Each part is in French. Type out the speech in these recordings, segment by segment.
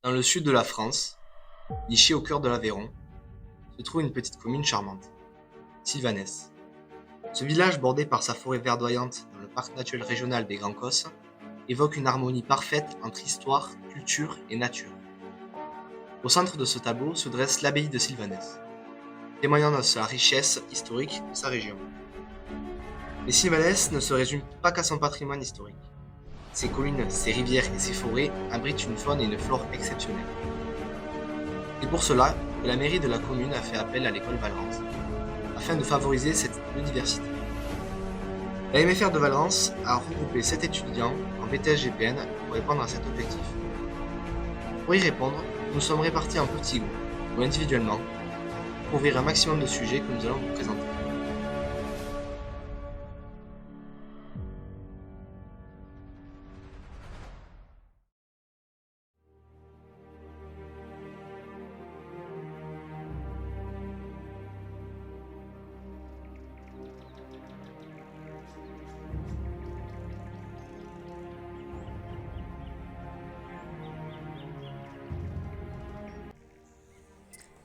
Dans le sud de la France, nichée au cœur de l'Aveyron, se trouve une petite commune charmante, Sylvanès. Ce village, bordé par sa forêt verdoyante dans le parc naturel régional des Grands Causses, évoque une harmonie parfaite entre histoire, culture et nature. Au centre de ce tableau se dresse l'abbaye de Sylvanès, témoignant de sa richesse historique de sa région. Mais Sylvanès ne se résume pas qu'à son patrimoine historique. Ses collines, ses rivières et ses forêts abritent une faune et une flore exceptionnelles. C'est pour cela que la mairie de la commune a fait appel à l'école Valence, afin de favoriser cette biodiversité. La MFR de Valence a regroupé 7 étudiants en BTS-GPN pour répondre à cet objectif. Pour y répondre, nous sommes répartis en petits groupes, ou individuellement, pour couvrir un maximum de sujets que nous allons vous présenter.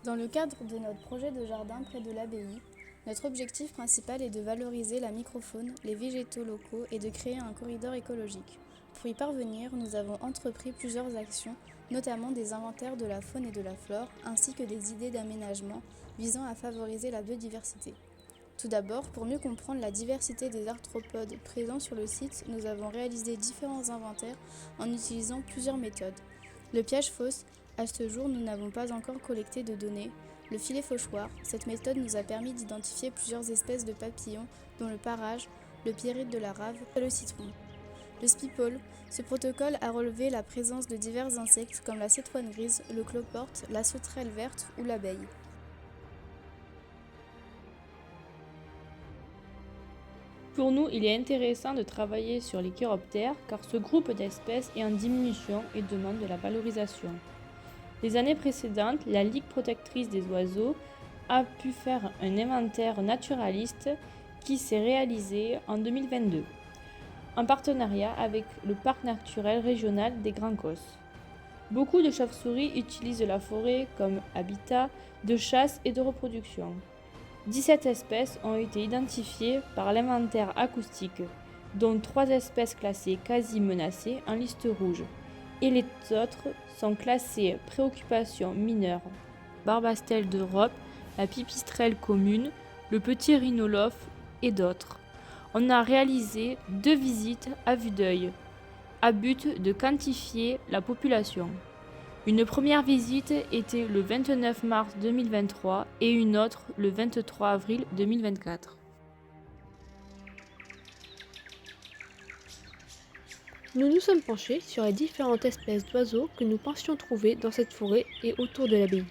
Dans le cadre de notre projet de jardin près de l'abbaye, notre objectif principal est de valoriser la microfaune, les végétaux locaux et de créer un corridor écologique. Pour y parvenir, nous avons entrepris plusieurs actions, notamment des inventaires de la faune et de la flore, ainsi que des idées d'aménagement visant à favoriser la biodiversité. Tout d'abord, pour mieux comprendre la diversité des arthropodes présents sur le site, nous avons réalisé différents inventaires en utilisant plusieurs méthodes. Le piège fausse. À ce jour, nous n'avons pas encore collecté de données. Le filet fauchoir, cette méthode nous a permis d'identifier plusieurs espèces de papillons, dont le parage, le pierrite de la rave et le citron. Le spipole, ce protocole a relevé la présence de divers insectes comme la cétoine grise, le cloporte, la sauterelle verte ou l'abeille. Pour nous, il est intéressant de travailler sur les chiroptères car ce groupe d'espèces est en diminution et demande de la valorisation. Les années précédentes, la Ligue protectrice des oiseaux a pu faire un inventaire naturaliste qui s'est réalisé en 2022, en partenariat avec le Parc naturel régional des Grands Causses. Beaucoup de chauves-souris utilisent la forêt comme habitat de chasse et de reproduction. 17 espèces ont été identifiées par l'inventaire acoustique, dont 3 espèces classées quasi menacées en liste rouge, et les autres sont classées préoccupation mineure. Barbastelle d'Europe, la pipistrelle commune, le petit rhinolophe et d'autres. On a réalisé 2 visites à vue d'œil, à but de quantifier la population. Une première visite était le 29 mars 2023 et une autre le 23 avril 2024. Nous nous sommes penchés sur les différentes espèces d'oiseaux que nous pensions trouver dans cette forêt et autour de l'abbaye.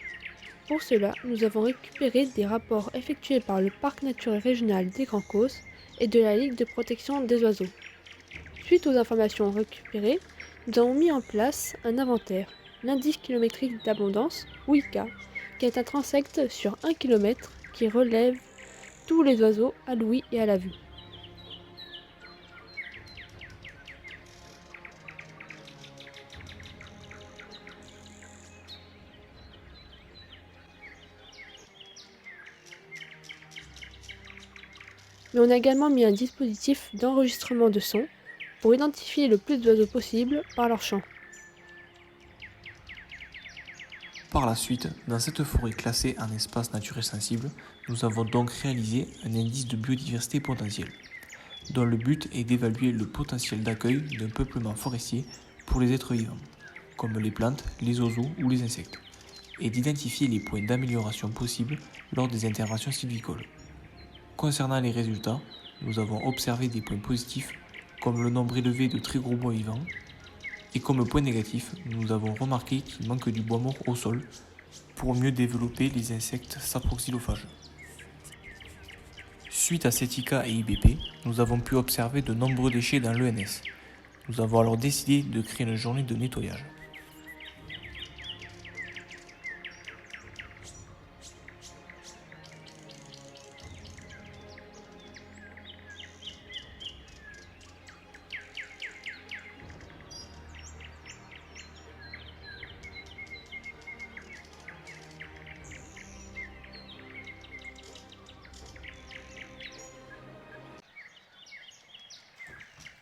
Pour cela, nous avons récupéré des rapports effectués par le Parc naturel régional des Grands Causses et de la Ligue de protection des oiseaux. Suite aux informations récupérées, nous avons mis en place un inventaire, l'indice kilométrique d'abondance, ou ICA, qui est un transect sur 1 km qui relève tous les oiseaux à l'ouïe et à la vue. Mais on a également mis un dispositif d'enregistrement de son pour identifier le plus d'oiseaux possible par leur chant. Par la suite, dans cette forêt classée en espace naturel sensible, nous avons donc réalisé un indice de biodiversité potentielle, dont le but est d'évaluer le potentiel d'accueil d'un peuplement forestier pour les êtres vivants, comme les plantes, les oiseaux ou les insectes, et d'identifier les points d'amélioration possibles lors des interventions sylvicoles. Concernant les résultats, nous avons observé des points positifs comme le nombre élevé de très gros bois vivants, et comme point négatif, nous avons remarqué qu'il manque du bois mort au sol pour mieux développer les insectes saproxylophages. Suite à cet ICA et IBP, nous avons pu observer de nombreux déchets dans l'ENS. Nous avons alors décidé de créer une journée de nettoyage.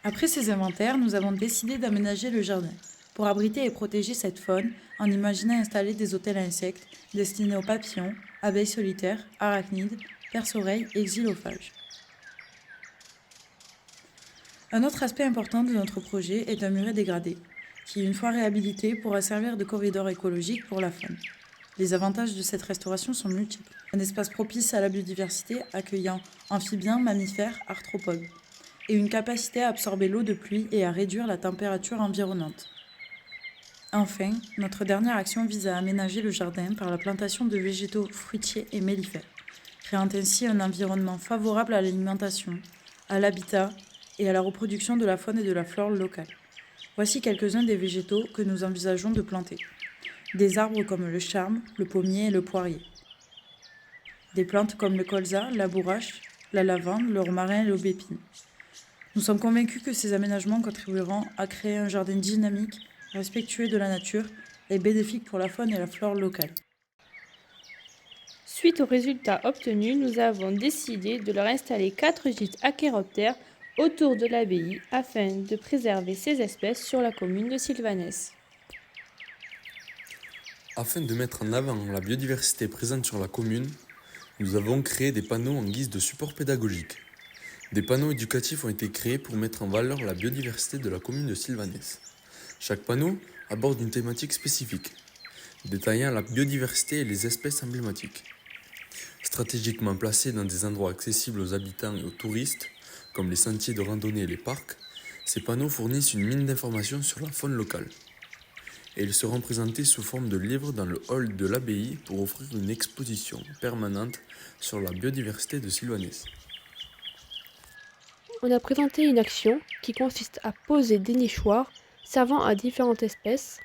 Après ces inventaires, nous avons décidé d'aménager le jardin pour abriter et protéger cette faune en imaginant installer des hôtels à insectes destinés aux papillons, abeilles solitaires, arachnides, perce-oreilles et xylophages. Un autre aspect important de notre projet est un muret dégradé, qui, une fois réhabilité, pourra servir de corridor écologique pour la faune. Les avantages de cette restauration sont multiples. Un espace propice à la biodiversité accueillant amphibiens, mammifères, arthropodes, et une capacité à absorber l'eau de pluie et à réduire la température environnante. Enfin, notre dernière action vise à aménager le jardin par la plantation de végétaux fruitiers et mellifères, créant ainsi un environnement favorable à l'alimentation, à l'habitat et à la reproduction de la faune et de la flore locale. Voici quelques-uns des végétaux que nous envisageons de planter. Des arbres comme le charme, le pommier et le poirier. Des plantes comme le colza, la bourrache, la lavande, le romarin et l'aubépine. Nous sommes convaincus que ces aménagements contribueront à créer un jardin dynamique, respectueux de la nature et bénéfique pour la faune et la flore locale. Suite aux résultats obtenus, nous avons décidé de leur installer 4 gîtes achéroptères autour de l'abbaye afin de préserver ces espèces sur la commune de Sylvanès. Afin de mettre en avant la biodiversité présente sur la commune, nous avons créé des panneaux en guise de support pédagogique. Des panneaux éducatifs ont été créés pour mettre en valeur la biodiversité de la commune de Sylvanès. Chaque panneau aborde une thématique spécifique, détaillant la biodiversité et les espèces emblématiques. Stratégiquement placés dans des endroits accessibles aux habitants et aux touristes, comme les sentiers de randonnée et les parcs, ces panneaux fournissent une mine d'informations sur la faune locale. Et ils seront présentés sous forme de livres dans le hall de l'abbaye pour offrir une exposition permanente sur la biodiversité de Sylvanès. On a présenté une action qui consiste à poser des nichoirs servant à différentes espèces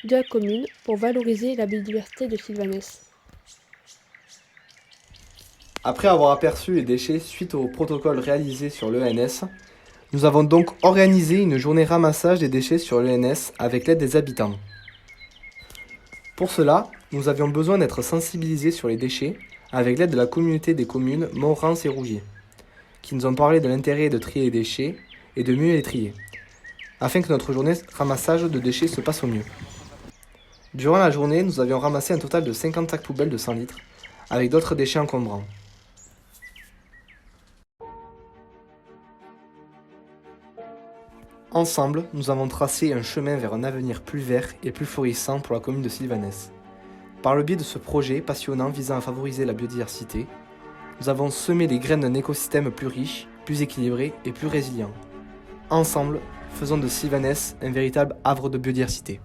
de la commune pour valoriser la biodiversité de Sylvanès. Après avoir aperçu les déchets suite au protocole réalisé sur l'ENS, nous avons donc organisé une journée ramassage des déchets sur l'ENS avec l'aide des habitants. Pour cela, nous avions besoin d'être sensibilisés sur les déchets avec l'aide de la communauté des communes Montrance et Rougier, qui nous ont parlé de l'intérêt de trier les déchets et de mieux les trier, afin que notre journée ramassage de déchets se passe au mieux. Durant la journée, nous avions ramassé un total de 50 sacs poubelles de 100 litres, avec d'autres déchets encombrants. Ensemble, nous avons tracé un chemin vers un avenir plus vert et plus florissant pour la commune de Sylvanès. Par le biais de ce projet passionnant visant à favoriser la biodiversité, nous avons semé les graines d'un écosystème plus riche, plus équilibré et plus résilient. Ensemble, faisons de Sylvanès un véritable havre de biodiversité.